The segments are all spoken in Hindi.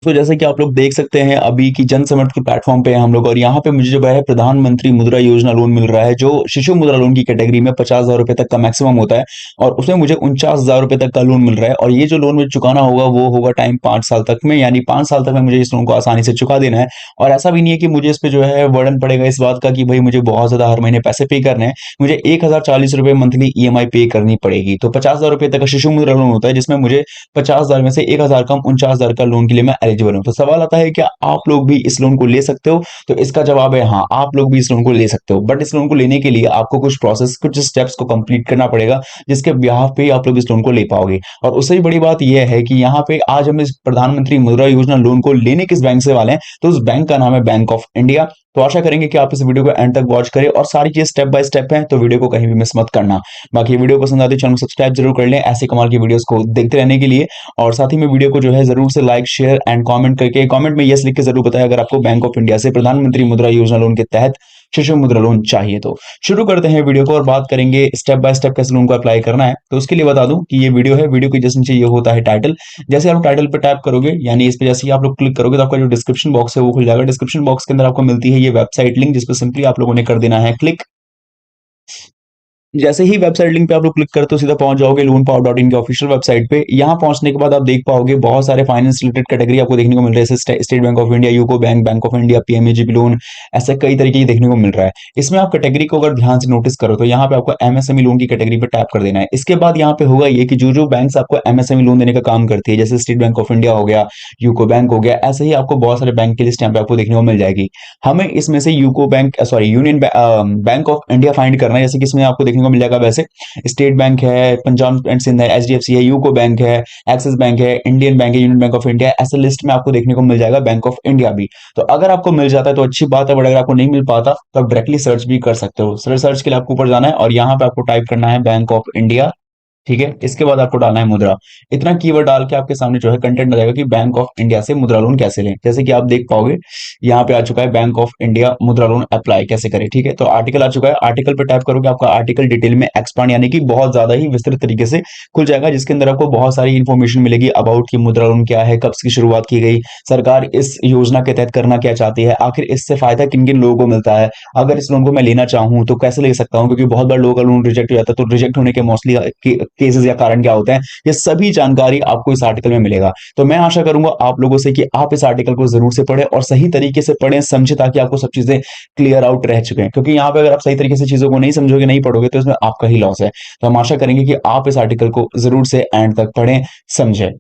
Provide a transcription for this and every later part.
तो जैसे कि आप लोग देख सकते हैं अभी की जन समर्थ के प्लेटफॉर्म पे हैं हम लोग और यहाँ पे मुझे जो है प्रधानमंत्री मुद्रा योजना लोन मिल रहा है जो शिशु मुद्रा लोन की कैटेगरी में 50,000 रुपए तक का मैक्सिमम होता है और उसमें मुझे 49,000 रुपए तक का लोन मिल रहा है और ये जो लोन मुझे चुकाना होगा वो होगा टाइम 5 साल तक में, यानी 5 साल तक में मुझे इस लोन को आसानी से चुका देना है। और ऐसा भी नहीं है कि मुझे इस पे जो है वर्डन पड़ेगा इस बात का कि भाई मुझे बहुत ज्यादा हर महीने पैसे पे करने हैं। मुझे 1,040 रुपए मंथली ईएमआई पे करनी पड़ेगी। तो 50,000 रुपए तक का शिशु मुद्रा लोन होता है जिसमें मुझे 50,000 में से 1,000 कम 49,000 का लोन के लिए मैं एलिजिबल हूँ। तो सवाल आता है क्या आप लोग भी इस लोन को ले सकते हो? तो इसका जवाब है हाँ, आप लोग भी इस लोन को ले सकते हो। बट इस लोन को लेने के लिए आपको कुछ प्रोसेस, कुछ स्टेप्स को कंप्लीट करना पड़ेगा जिसके ब्याह पे आप लोग इस लोन को ले पाओगे। और उससे भी बड़ी बात यह है कि यहाँ पे आज हम इस प्रधानमंत्री मुद्रा योजना लोन को लेने किस बैंक से वाले हैं, तो उस बैंक का नाम है बैंक ऑफ इंडिया। तो आशा करेंगे कि आप इस वीडियो को एंड तक वॉच करें और सारी चीज स्टेप बाय स्टेप है, तो वीडियो को कहीं भी मिस मत करना। बाकी वीडियो पसंद आती है चैनल को सब्सक्राइब जरूर कर लें ऐसे कमाल की वीडियोस को देखते रहने के लिए। और साथ ही में वीडियो को जो है जरूर से लाइक शेयर एंड कमेंट करके कमेंट में यस लिख के जरूर बताएं अगर आपको बैंक ऑफ इंडिया से प्रधानमंत्री मुद्रा योजना लोन के तहत शिशु मुद्रा लोन चाहिए। तो शुरू करते हैं वीडियो को और बात करेंगे स्टेप बाय स्टेप कैसे लोन को अप्लाई करना है। तो उसके लिए बता दूं कि ये वीडियो है, वीडियो के जस्ट नीचे ये होता है टाइटल। जैसे आप टाइटल पे टैप करोगे यानी इस पे जैसे ही आप लोग क्लिक करोगे तो आपका जो डिस्क्रिप्शन बॉक्स है वो खुल जाएगा। डिस्क्रिप्शन बॉक्स के अंदर आपको मिलती है ये वेबसाइट लिंक जिसको सिंपली आप लोगों ने कर देना है क्लिक। जैसे ही वेबसाइट लिंक पे आप लोग क्लिक करते हो सीधा पहुंच जाओगे loanpower.in के ऑफिशियल वेबसाइट पे। यहाँ पहुंचने के बाद आप देख पाओगे बहुत सारे फाइनेंस रिलेटेड कैटेगरी आपको देखने को मिल रहे हैं, जैसे State Bank of India, UCO Bank, Bank of India, PMAGP loan, ऐसे कई तरीके की देखने को मिल रहा है। इसमें आप कैटेगरी को अगर ध्यान से नोटिस करो तो यहाँ पे आपको एमएसएमई लोन की कैटेगरी पे टैप कर देना है। इसके बाद यहाँ पे होगा ये कि जो जो बैंक आपको एमएसएमई लोन देने का काम करती है, जैसे स्टेट बैंक ऑफ इंडिया हो गया, यूको बैंक हो गया, ऐसे ही आपको बहुत सारे बैंक की लिस्ट यहाँ पे आपको देखने को मिल जाएगी। हमें इसमें से UCO bank, sorry union bank of India find करना है, जैसे कि इसमें आपको देखने को मिल जाएगा वैसे स्टेट बैंक है, पंजाब एंड सिंध है, एचडीएफसी है, यूको बैंक है, एक्सिस बैंक है, इंडियन बैंक है, यूनियन बैंक ऑफ इंडिया, ऐसे लिस्ट में आपको देखने को मिल जाएगा बैंक ऑफ इंडिया भी। तो अगर आपको मिल जाता है तो अच्छी बात है, बट अगर आपको नहीं मिल पाता तो आप डायरेक्टली सर्च भी कर सकते हो। सर्च के लिए आपको ऊपर जाना है और यहाँ पे आपको टाइप करना है बैंक ऑफ इंडिया। ठीक है, इसके बाद आपको डालना है मुद्रा। इतना कीवर्ड डाल के आपके सामने जो है कंटेंट आ जाएगा कि बैंक ऑफ इंडिया से मुद्रा लोन कैसे लें। जैसे कि आप देख पाओगे यहाँ पे आ चुका है बैंक ऑफ इंडिया मुद्रा लोन अप्लाई कैसे करें। ठीक है, तो आर्टिकल आ चुका है। आर्टिकल पे टाइप करोगे आपका आर्टिकल डिटेल में एक्सपांड यानी कि बहुत ज्यादा ही विस्तृत तरीके से खुल जाएगा, जिसके अंदर आपको बहुत सारी इंफॉर्मेशन मिलेगी अबाउट की मुद्रा लोन क्या है, कब इसकी शुरुआत की गई, सरकार इस योजना के तहत करना क्या चाहती है, आखिर इससे फायदा किन किन लोगों को मिलता है, अगर इस लोन को मैं लेना चाहूँ तो कैसे ले सकता हूँ, क्योंकि बहुत बार लोगों का लोन रिजेक्ट हो जाता है। तो रिजेक्ट होने के मोस्टली केसेस या कारण क्या होते हैं, ये सभी जानकारी आपको इस आर्टिकल में मिलेगा। तो मैं आशा करूंगा आप लोगों से कि आप इस आर्टिकल को जरूर से पढ़ें और सही तरीके से पढ़ें समझे, ताकि आपको सब चीजें क्लियर आउट रह चुके हैं। क्योंकि यहाँ पे अगर आप सही तरीके से चीजों को नहीं समझोगे, नहीं पढ़ोगे तो इसमें आपका ही लॉस है। तो हम आशा करेंगे कि आप इस आर्टिकल को जरूर से एंड तक पढ़ें, समझें।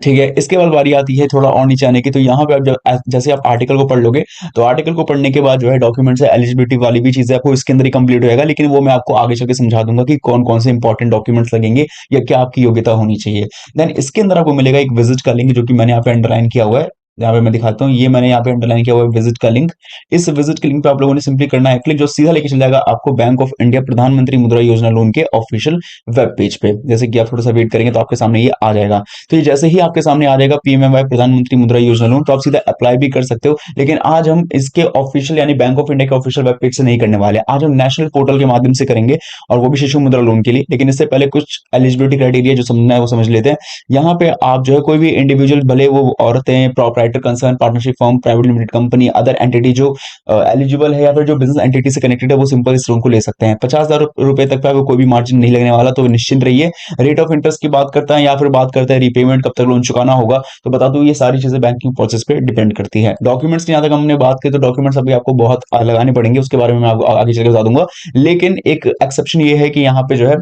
ठीक है, इसके बाद बारी आती है थोड़ा और नीचे आने की। तो यहाँ पे आप जब जैसे आप आर्टिकल को पढ़ लोगे तो आर्टिकल को पढ़ने के बाद जो है डॉक्यूमेंट से एलिजिबिलिटी वाली भी चीजें आपको इसके अंदर ही कंप्लीट हो जाएगा, लेकिन वो मैं आपको आगे चल के समझा दूंगा कि कौन कौन से इंपॉर्टेंट डॉक्यूमेंट्स लगेंगे या क्या आपकी योग्यता होनी चाहिए। देन इसके अंदर आपको मिलेगा एक विजिट का लिंक, जो कि मैंने यहाँ पे अंडरलाइन किया हुआ है। यहाँ पे मैं दिखाता हूँ, ये मैंने यहाँ पे अंडरलाइन किया हुआ है विजिट का लिंक। इस विजिट के लिंक पे आप लोगों ने सिंपली करना है क्लिक, जो सीधा लेके चल जाएगा आपको बैंक ऑफ इंडिया प्रधानमंत्री मुद्रा योजना लोन के ऑफिशियल वेब पेज पे। जैसे कि आप थोड़ा सा वेट करेंगे तो आपके सामने ये आ जाएगा। तो ये जैसे ही आपके सामने आ जाएगा पीएमएमवाई प्रधानमंत्री मुद्रा योजना लोन, तो आप सीधा अप्लाई भी कर सकते हो। लेकिन आज हम इसके ऑफिशियल यानी बैंक ऑफ इंडिया के ऑफिशियल वेब पेज से नहीं करने वाले, आज हम नेशनल पोर्टल के माध्यम से करेंगे, और वो भी शिशु मुद्रा लोन के लिए। लेकिन इससे पहले कुछ एलिजिबिलिटी क्राइटेरिया जो समझना है वो समझ लेते हैं। यहाँ पे आप जो है कोई भी इंडिविजुअल, भले वो औरतें, proprietor, concern, partnership firm, private limited company, other entity जो एलिजिबल है या फिर जो बिजनेस एंटिटी से कनेक्टेड है, वो सिंपल इस लोन को ले सकते हैं। 50,000 रुपए तक पे आपको कोई भी मार्जिन नहीं लगने वाला, तो निश्चिंत रहिए। रेट ऑफ इंटरेस्ट की बात करता है या फिर बात करता है रीपेमेंट, कब तक लोन चुकाना होगा, तो बता दूं ये सारी चीजें बैंकिंग प्रोसेस पे डिपेंड करती है। डॉक्यूमेंट्स की यहाँ तक हमने बात की तो डॉक्यूमेंट्स अभी आपको बहुत लगाने पड़ेंगे, उसके बारे में मैं आपको आगे चल के बता दूंगा। लेकिन एक एक्सेप्शन ये है कि यहाँ पे जो है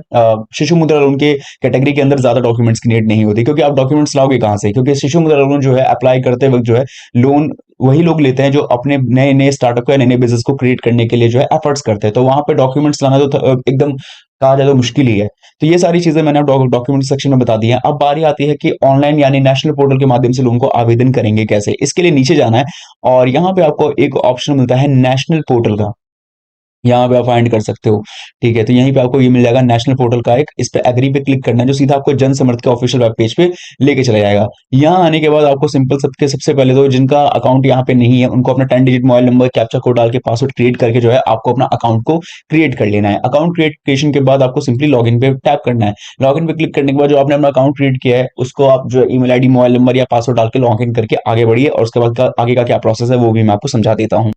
शिशु मुद्रा लोन के कैटेगरी के अंदर ज्यादा डॉक्यूमेंट्स की नीड नहीं होती, क्योंकि आप डॉक्यूमेंट्स लाओगे कहां से, क्योंकि शिशु मुद्रा लोन जो है अप्लाई करते वक्त जो है लोन वही लोग लेते हैं जो अपने नए नए स्टार्टअप को या नए नए बिजनेस को क्रिएट करने के लिए जो है एफर्ट्स करते हैं। तो वहां पे डॉक्यूमेंट्स लाना तो एकदम कहा जाए तो मुश्किल ही है। तो ये सारी चीजें मैंने डॉक्यूमेंट सेक्शन में बता दी हैं। अब बारी आती है कि ऑनलाइन यानी नेशनल पोर्टल के माध्यम से लोन को आवेदन करेंगे कैसे। इसके लिए नीचे जाना है और यहाँ पे आपको एक ऑप्शन मिलता है नेशनल पोर्टल का। यहाँ पे आप फाइंड कर सकते हो। ठीक है, तो यहीं पे आपको ये मिल जाएगा नेशनल पोर्टल का एक, इस पे एग्री पे क्लिक करना है जो सीधा आपको जन समर्थ के ऑफिशियल वेब पेज पे लेके चला जाएगा। यहाँ आने के बाद आपको सिंपल सबके सबसे पहले तो जिनका अकाउंट यहाँ पे नहीं है उनको अपना 10 digit mobile number captcha code डाल के पासवर्ड क्रिएट करके जो है आपको अपना अकाउंट को क्रिएट कर लेना है। अकाउंट क्रिएशन के बाद आपको सिंपली लॉगिन पे टैप करना है। लॉगिन पे क्लिक करने के बाद जो आपने अपना अकाउंट क्रिएट किया है उसको आप जो ईमेल आईडी मोबाइल नंबर या पासवर्ड डाल के लॉगिन करके आगे बढ़िए, और उसके बाद आगे का क्या प्रोसेस है वो भी मैं आपको समझा देता हूँ।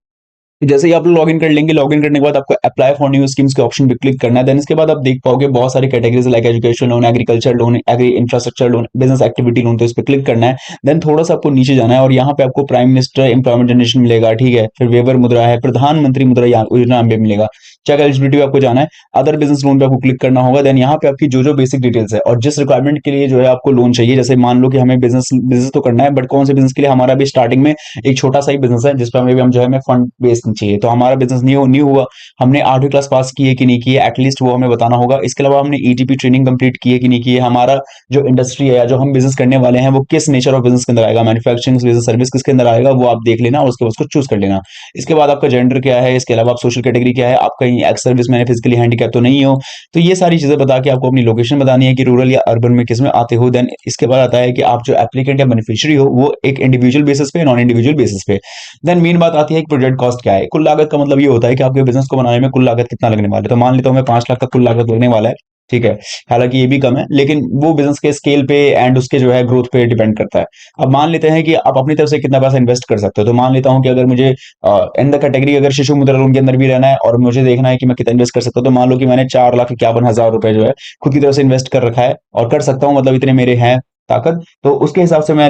जैसे ही आप लोग लॉगिन कर लेंगे, लॉगिन करने के बाद आपको अप्लाई फॉर न्यू स्कीम्स के ऑप्शन पे क्लिक करना है। देन इसके बाद आप देख पाओगे बहुत सारी categories like education loan, agriculture loan, agri infrastructure loan, business activity loan, तो इस पे क्लिक करना है। देन थोड़ा सा आपको नीचे जाना है और यहाँ पे आपको प्राइम मिनिस्टर एम्प्लॉयमेंट जनरेशन मिलेगा, ठीक है, फिर वेवर मुद्रा है, प्रधानमंत्री मुद्रा योजना पे मिलेगा। चेक एलिजिबिलिटी पे आपको जाना है, अदर बिजनेस लोन पे आपको क्लिक करना होगा। देन यहाँ पे आपकी जो जो बेसिक डिटेल्स है और जिस रिक्वायरमेंट के लिए जो है आपको लोन चाहिए, जैसे मान लो कि हमें बिजनेस बिजनेस तो करना है बट कौन से बिजनेस के लिए, हमारा भी स्टार्टिंग में एक छोटा सा ही बिजनेस है जिस पर हमें भी हम जो है हमें फंड बेस चाहिए, तो हमारा बिजनेस न्यू हुआ, हमने 8वीं क्लास पास की है कि नहीं की है एटलीस्ट वो हमें बताना होगा। इसके अलावा हमने ईटीपी ट्रेनिंग कंप्लीट की है कि नहीं की है, हमारा जो इंडस्ट्री है या जो हम बिजनेस करने वाले हैं वो किस नेचर ऑफ बिजनेस के अंदर आएगा, मैन्युफैक्चरिंग बिजनेस, सर्विस किसके अंदर आएगा, वो आप देख लेना और उसके बाद उसको चूज कर लेना। इसके बाद आपका जेंडर क्या है, इसके अलावा आप सोशल कैटेगरी क्या है, आप कहीं ex service man physically handicap तो नहीं हो, तो ये सारी चीजें बता के आपको अपनी लोकेशन बतानी है कि रूरल या अर्बन में किस में आते हो। देन इसके बाद आता है कि आप जो एप्लीकेंट या बेनिफिशियरी हो वो एक इंडिविजुअल बेसिस पे, नॉन इंडिविजुअल बेसिस पे। देन मेन बात आती है कि प्रोजेक्ट कॉस्ट क्या है। कुल लागत का मतलब ये होता है कि आपके बिजनेस को बनाने में कुल लागत कितना लगने वाला है। तो मान लेता हूं मैं 5 लाख तक कुल लागत लगने वाला है, ठीक है, हालांकि ये भी कम है लेकिन वो बिजनेस के स्केल पे एंड उसके जो है ग्रोथ पे डिपेंड करता है। अब मान लेते हैं कि आप अपनी तरफ से कितना पैसा इन्वेस्ट कर सकते हो, तो मान लेता हूं कि अगर मुझे इन द कैटेगरी अगर शिशु मुद्रा लोन के अंदर भी रहना है और मुझे देखना है कि मैं कितना इन्वेस्ट कर सकता हूँ, तो मान लो कि मैंने 4,51,000 रुपए जो है खुद की तरफ से इन्वेस्ट कर रखा है और कर सकता हूँ, मतलब इतने मेरे हैं ताकत, तो उसके हिसाब से मैं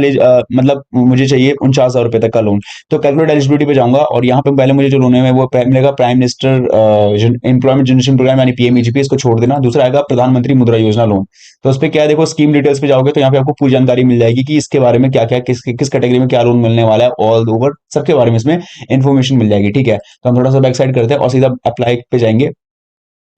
मतलब मुझे चाहिए 49,000 रुपए तक का लोन। तो कैलकुलेट एलिजिबिलिटी पे जाऊंगा और यहाँ पे पहले मुझे जो लोन है वो मिलेगा prime minister employment generation programme यानी पीएमईजीपी, इसको छोड़ देना। दूसरा आएगा प्रधानमंत्री मुद्रा योजना लोन, तो उस पे क्या है, देखो स्कीम डिटेल्स पे जाओगे तो यहाँ पे आपको पूरी जानकारी मिल जाएगी कि इसके बारे में क्या क्या किस कैटेगरी में क्या लोन मिलने वाला है, ऑल ओवर सबके बारे में इसमें इन्फॉर्मेशन मिल जाएगी। ठीक है, तो हम थोड़ा सा बैक साइड करते हैं और सीधा अप्लाई पे जाएंगे,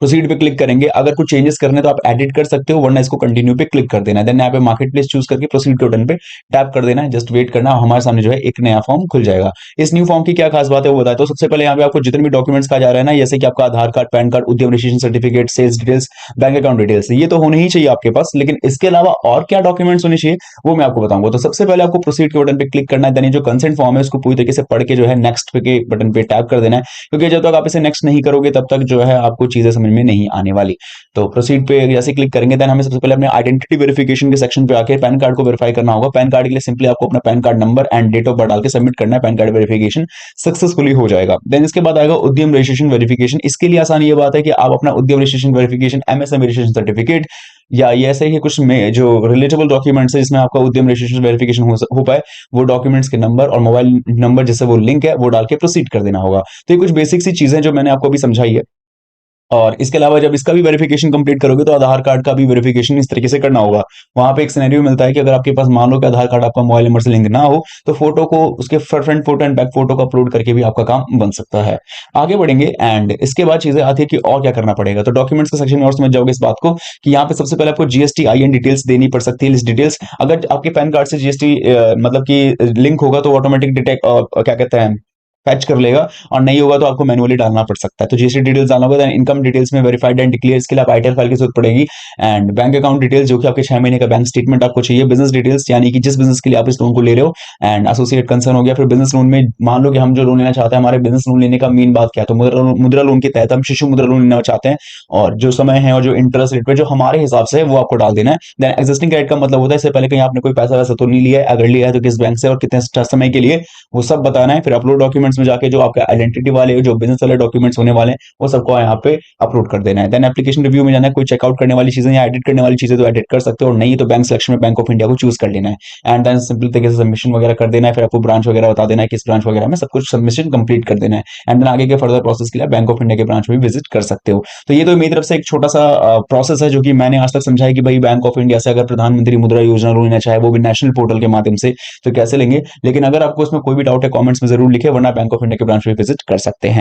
प्रोसीड पे क्लिक करेंगे। अगर कुछ चेंजेस करने तो आप एडिट कर सकते हो वरना इसको कंटिन्यू पे क्लिक कर देना है। देन यहाँ पे मार्केट प्लेस चूज करके प्रोसीड के बटन पे टैप कर देना है, जस्ट वेट करना, हमारे सामने जो है एक नया फॉर्म खुल जाएगा। इस न्यू फॉर्म की क्या खास बात है वो बताए, तो सबसे पहले यहाँ पे आपको जितने भी डॉक्यूमेंट्स कहा जा रहा है ना, जैसे कि आपका Aadhaar card, PAN card, Udyam registration certificate, sales details, bank account details, ये तो होने ही चाहिए आपके पास, लेकिन इसके अलावा और क्या डॉक्यूमेंट्स होने चाहिए वो मैं आपको बताऊंगा। तो सबसे पहले आपको प्रोसीड के बटन पे क्लिक करना है, देन जो कंसेंट फॉर्म है उसको पूरी तरीके से पढ़ के जो है नेक्स्ट के बटन पे टैप कर देना है, क्योंकि जब तक आप इसे नेक्स्ट नहीं करोगे तब तक जो है आपको चीजें समझ में नहीं आने वाली। तो प्रोसीड पे जैसे क्लिक करेंगे देन हमें सबसे पहले अपने आइडेंटिटी वेरिफिकेशन के सेक्शन पे आके पैन कार्ड को वेरीफाई करना होगा। पैन कार्ड के लिए सिंपली आपको अपना PAN card number and date of birth डाल के सबमिट करना है, पैन कार्ड वेरिफिकेशन सक्सेसफुली हो जाएगा। देन इसके बाद आएगा उद्यम रजिस्ट्रेशन वेरिफिकेशन। इसके लिए आसान ये बात है कि आप अपना उद्यम registration verification, MSME registration certificate या ये ऐसे ही कुछ में जो रिलेटेबल डॉक्यूमेंट्स है जिसमें आपका उद्यम रजिस्ट्रेशन वेरिफिकेशन हो पाए, वो डॉक्यूमेंट्स के नंबर और मोबाइल नंबर जैसे वो लिंक है वो डाल के प्रोसीड कर देना होगा। तो ये कुछ बेसिक सी चीजें जो मैंने आपको अभी समझाई है। और इसके अलावा जब इसका भी वेरिफिकेशन कंप्लीट करोगे तो आधार कार्ड का भी वेरिफिकेशन इस तरीके से करना होगा। वहां पे एक सिनेरियो मिलता है कि अगर आपके पास मान लो कि आधार कार्ड आपका मोबाइल नंबर से लिंक ना हो तो फोटो को उसके front photo and back photo को अपलोड करके भी आपका काम बन सकता है। आगे बढ़ेंगे एंड इसके बाद चीजें आती है कि और क्या करना पड़ेगा। तो डॉक्यूमेंट्स के सेक्शन में और समझ जाओगे इस बात को कि यहाँ पे सबसे पहले आपको जीएसटी आईएन डिटेल्स देनी पड़ सकती है, लिस्ट डिटेल्स। अगर आपके पैन कार्ड से जीएसटी मतलब कि लिंक होगा तो ऑटोमेटिक डिटेक्ट क्या कहते हैं फैच कर लेगा, और नहीं होगा तो आपको मैनुअली डालना पड़ सकता है। तो जीएसटी डिटेल्स डालना होगा, इनकम डिटेल्स में वेरीफाइड एंड डिक्लेयर्स के लिए आप आईटीआर फाइल की जरूरत पड़ेगी, एंड बैंक अकाउंट डिटेल्स जो कि आपके 6 महीने का बैंक स्टेटमेंट आपको चाहिए, बिजनेस डिटेल्स यानी कि जिस बिजनेस के लिए आप इस लोन को ले रहे हो, एंड एसोसिएट कंसर्न हो गया। फिर बिजनेस लोन में मान लो कि हम जो लोन लेना चाहते हैं, हमारे बिजनेस लोन लेने का मेन बात क्या है, तो मुद्रा लोन के तहत हम शिशु मुद्रा लोन लेना चाहते हैं, और जो समय है और जो इंटरेस्ट रेट पे जो हमारे हिसाब से है वो आपको डाल देना है। देन एक्जिस्टिंग क्रेडिट का मतलब होता है इससे पहले कहीं आपने कोई पैसा वैसा तो नहीं लिया है, अगर लिया है तो किस बैंक से और कितने समय के लिए, वो सब बताना है। फिर अपलोड डॉक्यूमेंट्स में जाके जो आपका आइडेंटिटी वाले जो बिजनेस वाले डॉक्यूमेंट्स होने वाले हैं वो सबको यहाँ पे अपलोड कर देना है। देन एप्लीकेशन रिव्यू में जाना है, कोई चेकआउट करने वाली चीजें या एडिट करने वाली चीजें तो एडिट कर सकते हो, और नहीं तो बैंक सिलेक्शन में बैंक ऑफ इंडिया को चूज कर लेना है, एंड देन सिंपल तरीके से सबमिशन वगैरह कर देना है। फिर आपको ब्रांच वगैरह बता देना है किस ब्रांच वगैरह में सब कुछ सबमिशन कंप्लीट कर देना है, एंड देन आगे के फर्दर प्रोसेस के लिए बैंक ऑफ इंडिया के ब्रांच में भी विजिट कर सकते हो। तो ये तो मेरी तरफ से एक छोटा सा प्रोसेस है जो कि मैंने आज तक समझा है कि भाई बैंक ऑफ इंडिया से अगर प्रधानमंत्री मुद्रा योजना लोन लेना चाहे वो भी नेशनल पोर्टल के माध्यम से तो कैसे लेंगे। लेकिन अगर आपको इसमें कोई भी डाउट है कमेंट्स में जरूर लिखे, वरना बैंक ऑफ इंडिया के ब्रांच में विजिट कर सकते हैं।